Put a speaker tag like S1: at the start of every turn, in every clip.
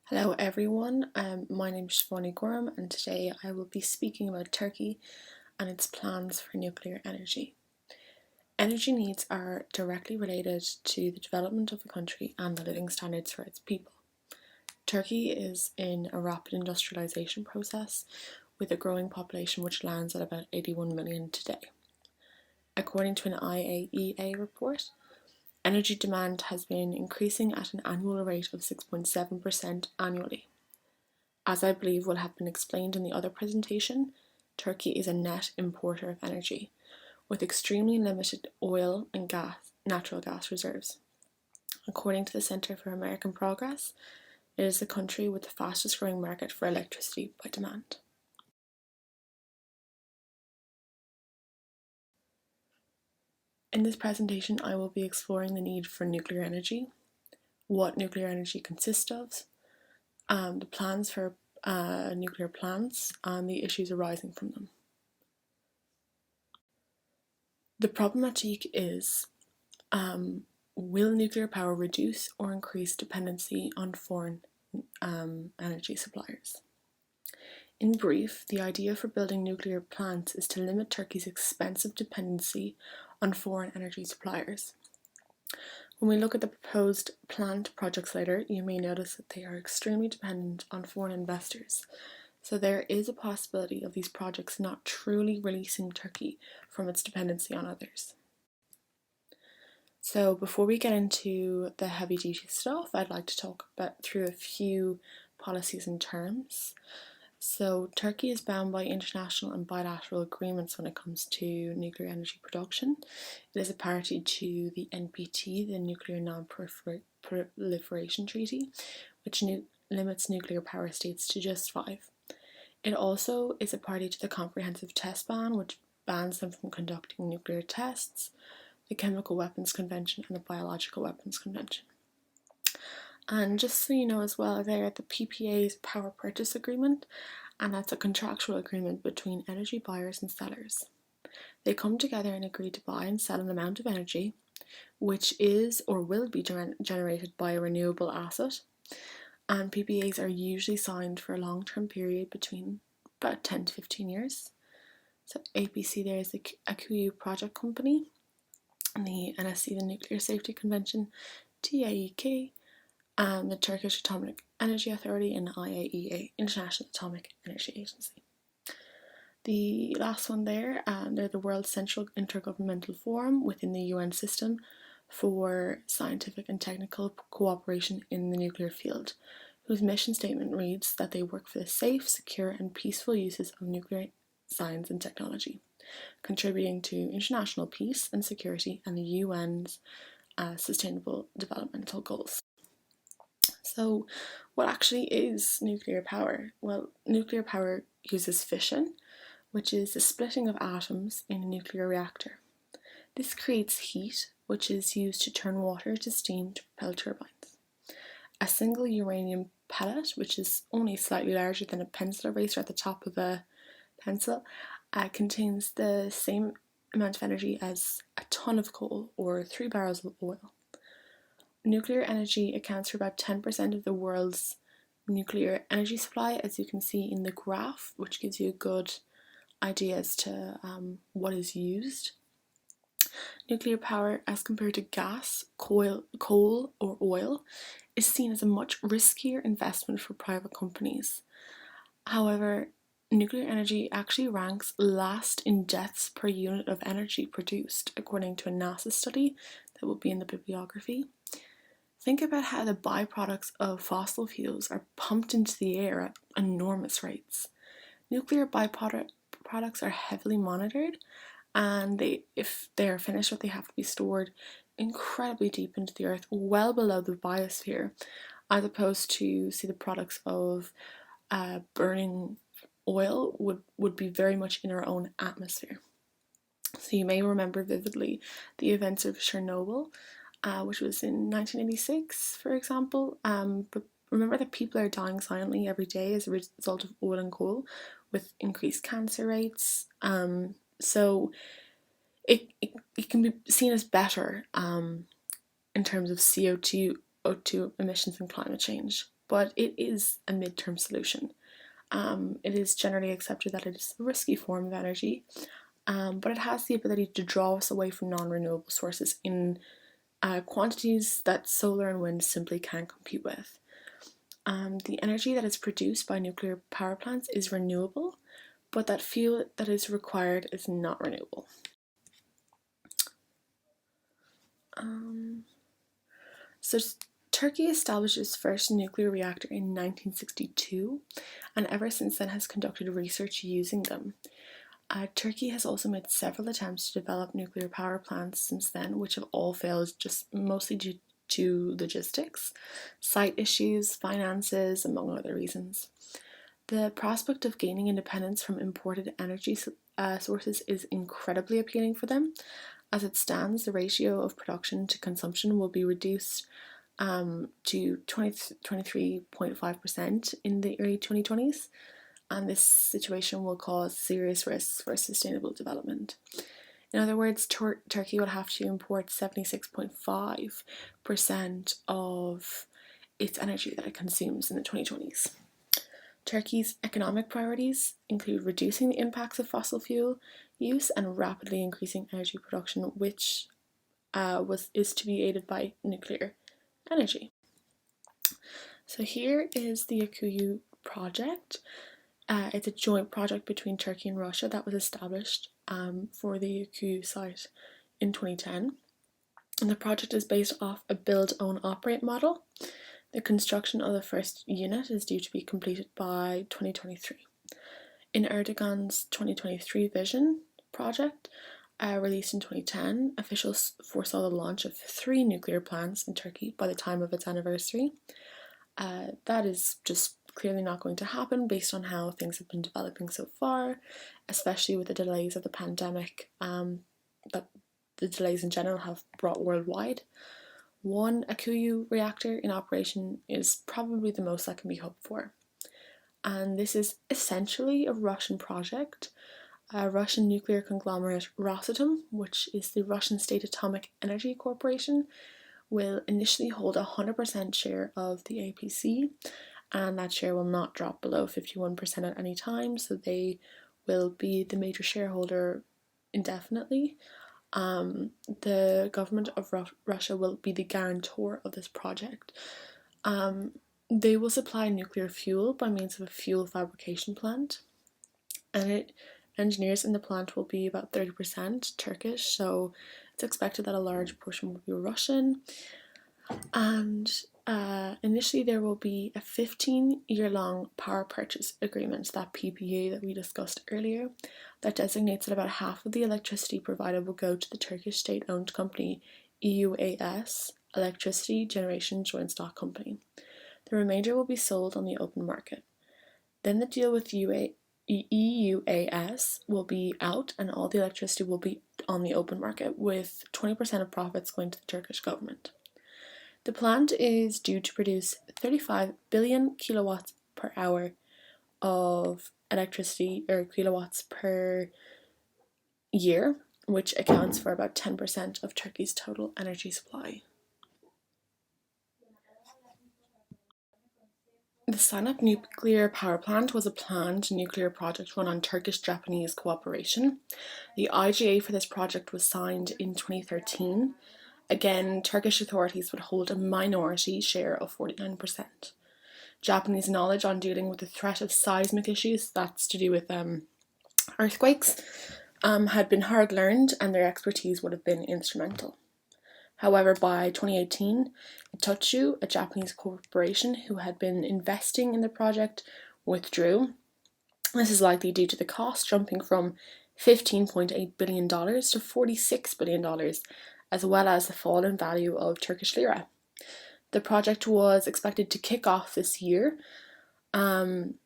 S1: Hello everyone, my name is Siobhan Gorham and today I will be speaking about Turkey and its plans for nuclear energy. Energy needs are directly related to the development of the country and the living standards for its people. Turkey is in a rapid industrialisation process with a growing population which lands at about 81 million today. According to an IAEA report, energy demand has been increasing at an annual rate of 6.7% annually. As I believe will have been explained in the other presentation, Turkey is a net importer of energy, with extremely limited oil and natural gas reserves. According to the Center for American Progress, it is the country with the fastest growing market for electricity by demand. In this presentation, I will be exploring the need for nuclear energy, what nuclear energy consists of, the plans for nuclear plants, and the issues arising from them. The problematique is, will nuclear power reduce or increase dependency on foreign energy suppliers? In brief, the idea for building nuclear plants is to limit Turkey's expensive dependency on foreign energy suppliers. When we look at the proposed plant projects later, you may notice that they are extremely dependent on foreign investors. So there is a possibility of these projects not truly releasing Turkey from its dependency on others. So before we get into the heavy duty stuff, I'd like to talk through a few policies and terms. So Turkey is bound by international and bilateral agreements when it comes to nuclear energy production. It is a party to the NPT, the Nuclear Non-Proliferation Treaty, which limits nuclear power states to just 5. It also is a party to the Comprehensive Test Ban, which bans them from conducting nuclear tests, the Chemical Weapons Convention, and the Biological Weapons Convention. And just so you know as well, there the PPA is a power purchase agreement, and that's a contractual agreement between energy buyers and sellers. They come together and agree to buy and sell an amount of energy, which is or will be generated by a renewable asset. And PPAs are usually signed for a long-term period between about 10 to 15 years. So APC there is the Akkuyu project company, and the NSC, the Nuclear Safety Convention, TAEK, and the Turkish Atomic Energy Authority, and IAEA, International Atomic Energy Agency. The last one there, they're the World Central Intergovernmental Forum within the UN system for scientific and technical cooperation in the nuclear field, whose mission statement reads that they work for the safe, secure, and peaceful uses of nuclear science and technology, contributing to international peace and security and the UN's Sustainable Developmental Goals. So, what actually is nuclear power? Well, nuclear power uses fission, which is the splitting of atoms in a nuclear reactor. This creates heat, which is used to turn water to steam to propel turbines. A single uranium pellet, which is only slightly larger than a pencil eraser at the top of a pencil, contains the same amount of energy as a ton of coal or 3 barrels of oil. Nuclear energy accounts for about 10% of the world's nuclear energy supply, as you can see in the graph, which gives you a good idea as to what is used. Nuclear power, as compared to gas, coal, or oil, is seen as a much riskier investment for private companies. However, nuclear energy actually ranks last in deaths per unit of energy produced, according to a NASA study that will be in the bibliography. Think about how the byproducts of fossil fuels are pumped into the air at enormous rates. Nuclear byproducts are heavily monitored, and if they are finished what they have to be stored incredibly deep into the earth, well below the biosphere, as opposed to, see, the products of burning oil would be very much in our own atmosphere. So you may remember vividly the events of Chernobyl, which was in 1986, for example. But remember that people are dying silently every day as a result of oil and coal, with increased cancer rates. So it can be seen as better in terms of CO2 emissions and climate change. but it is a midterm solution. It is generally accepted that it is a risky form of energy, but it has the ability to draw us away from non-renewable sources in quantities that solar and wind simply can't compete with. The energy that is produced by nuclear power plants is renewable, but that fuel that is required is not renewable. So Turkey established its first nuclear reactor in 1962, and ever since then has conducted research using them. Turkey has also made several attempts to develop nuclear power plants since then, which have all failed just mostly due to logistics, site issues, finances, among other reasons. The prospect of gaining independence from imported energy sources is incredibly appealing for them. As it stands, the ratio of production to consumption will be reduced to 23.5% in the early 2020s, and this situation will cause serious risks for sustainable development. In other words, Turkey will have to import 76.5% of its energy that it consumes in the 2020s. Turkey's economic priorities include reducing the impacts of fossil fuel use and rapidly increasing energy production, which is to be aided by nuclear energy. So here is the Akkuyu project. It's a joint project between Turkey and Russia that was established for the Akkuyu site in 2010. And the project is based off a build, own, operate model. The construction of the first unit is due to be completed by 2023. In Erdogan's 2023 Vision project, released in 2010, officials foresaw the launch of 3 nuclear plants in Turkey by the time of its anniversary. That is just clearly not going to happen based on how things have been developing so far, especially with the delays of the pandemic that the delays in general have brought worldwide. One Akkuyu reactor in operation is probably the most that can be hoped for. And this is essentially a Russian project. Russian nuclear conglomerate Rosatom, which is the Russian State Atomic Energy Corporation, will initially hold a 100% share of the APC, and that share will not drop below 51% at any time, so they will be the major shareholder indefinitely. The government of Russia will be the guarantor of this project. They will supply nuclear fuel by means of a fuel fabrication plant, and engineers in the plant will be about 30% Turkish, so it's expected that a large portion will be Russian. And initially there will be a 15-year-long power purchase agreement, that PPA that we discussed earlier, that designates that about half of the electricity provided will go to the Turkish state-owned company EUAS, Electricity Generation Joint Stock Company. The remainder will be sold on the open market. Then the deal with EUAS will be out and all the electricity will be on the open market, with 20% of profits going to the Turkish government. The plant is due to produce 35 billion kilowatts per hour of electricity, or kilowatts per year, which accounts for about 10% of Turkey's total energy supply. The Sinop Nuclear Power Plant was a planned nuclear project run on Turkish-Japanese cooperation. The IGA for this project was signed in 2013. Again, Turkish authorities would hold a minority share of 49%. Japanese knowledge on dealing with the threat of seismic issues, that's to do with earthquakes, had been hard learned, and their expertise would have been instrumental. However, by 2018, Itochu, a Japanese corporation who had been investing in the project, withdrew. This is likely due to the cost jumping from $15.8 billion to $46 billion, as well as the fall in value of Turkish lira. The project was expected to kick off this year, and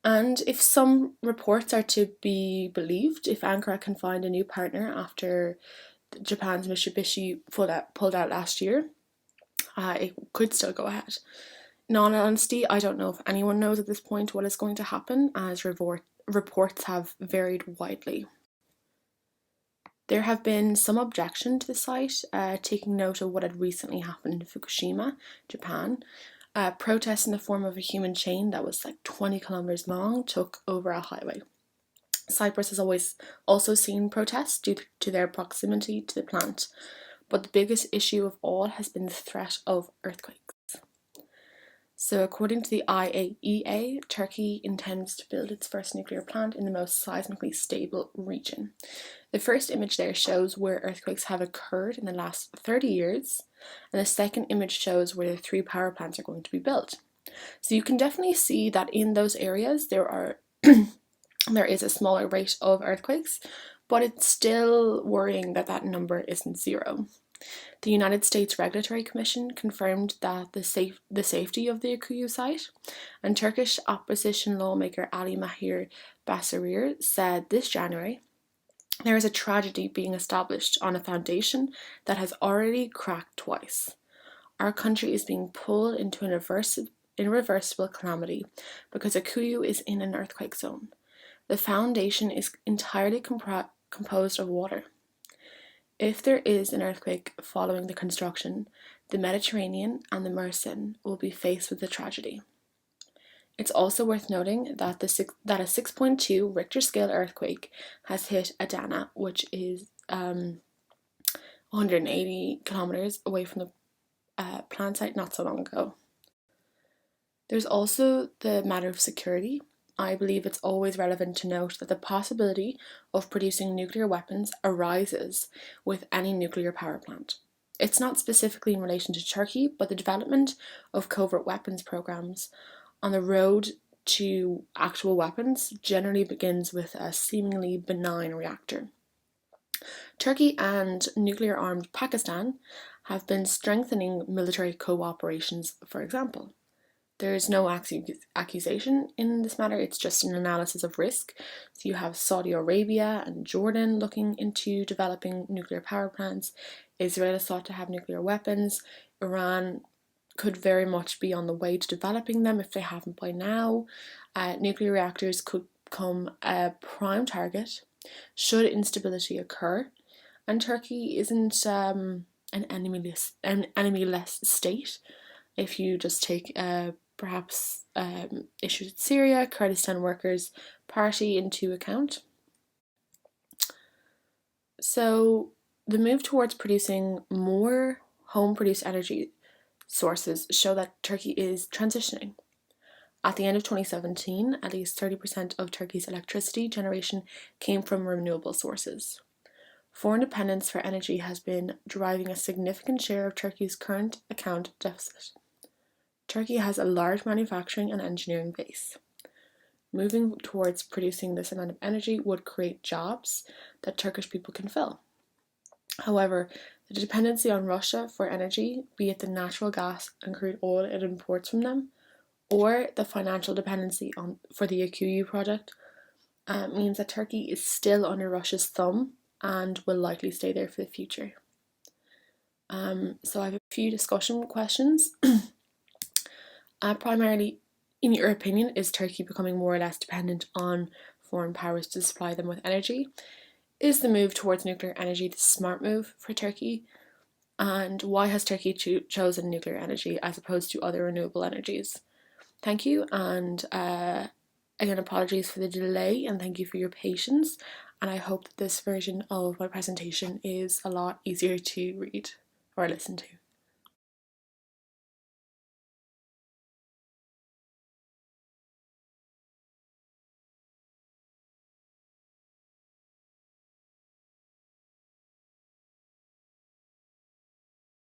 S1: if some reports are to be believed, if Ankara can find a new partner after Japan's Mitsubishi pulled out last year, it could still go ahead. In all honesty, I don't know if anyone knows at this point what is going to happen, as reports have varied widely. There have been some objection to the site, taking note of what had recently happened in Fukushima, Japan. Protests in the form of a human chain that was like 20 kilometers long took over a highway. Cyprus has always also seen protests due to their proximity to the plant, but the biggest issue of all has been the threat of earthquakes. So according to the IAEA, Turkey intends to build its first nuclear plant in the most seismically stable region. The first image there shows where earthquakes have occurred in the last 30 years, and the second image shows where the 3 power plants are going to be built. So you can definitely see that in those areas there is a smaller rate of earthquakes, but it's still worrying that that number isn't zero. The United States Regulatory Commission confirmed that the safety of the Akkuyu site, and Turkish opposition lawmaker Ali Mahir Basarir said this January, "There is a tragedy being established on a foundation that has already cracked twice. Our country is being pulled into an irreversible calamity because Akkuyu is in an earthquake zone. The foundation is entirely composed of water. If there is an earthquake following the construction, the Mediterranean and the Mersey will be faced with a tragedy." It's also worth noting that a 6.2 Richter scale earthquake has hit Adana, which is 180 kilometers away from the plant site not so long ago. There's also the matter of security. I believe it's always relevant to note that the possibility of producing nuclear weapons arises with any nuclear power plant. It's not specifically in relation to Turkey, but the development of covert weapons programs on the road to actual weapons generally begins with a seemingly benign reactor. Turkey and nuclear-armed Pakistan have been strengthening military cooperations, for example. There is no accusation in this matter, it's just an analysis of risk. So you have Saudi Arabia and Jordan looking into developing nuclear power plants. Israel is thought to have nuclear weapons. Iran could very much be on the way to developing them if they haven't by now. Nuclear reactors could become a prime target should instability occur. And Turkey isn't an enemy-less state. If you just take perhaps issues with Syria, Kurdistan Workers' Party into account. So the move towards producing more home-produced energy sources show that Turkey is transitioning. At the end of 2017, at least 30% of Turkey's electricity generation came from renewable sources. Foreign dependence for energy has been driving a significant share of Turkey's current account deficit. Turkey has a large manufacturing and engineering base. Moving towards producing this amount of energy would create jobs that Turkish people can fill. However, the dependency on Russia for energy, be it the natural gas and crude oil it imports from them, or the financial dependency for the Akkuyu project, means that Turkey is still under Russia's thumb and will likely stay there for the future. So I have a few discussion questions. Primarily, in your opinion, is Turkey becoming more or less dependent on foreign powers to supply them with energy? Is the move towards nuclear energy the smart move for Turkey? And why has Turkey chosen nuclear energy as opposed to other renewable energies? Thank you, and again, apologies for the delay, and thank you for your patience. And I hope that this version of my presentation is a lot easier to read or listen to.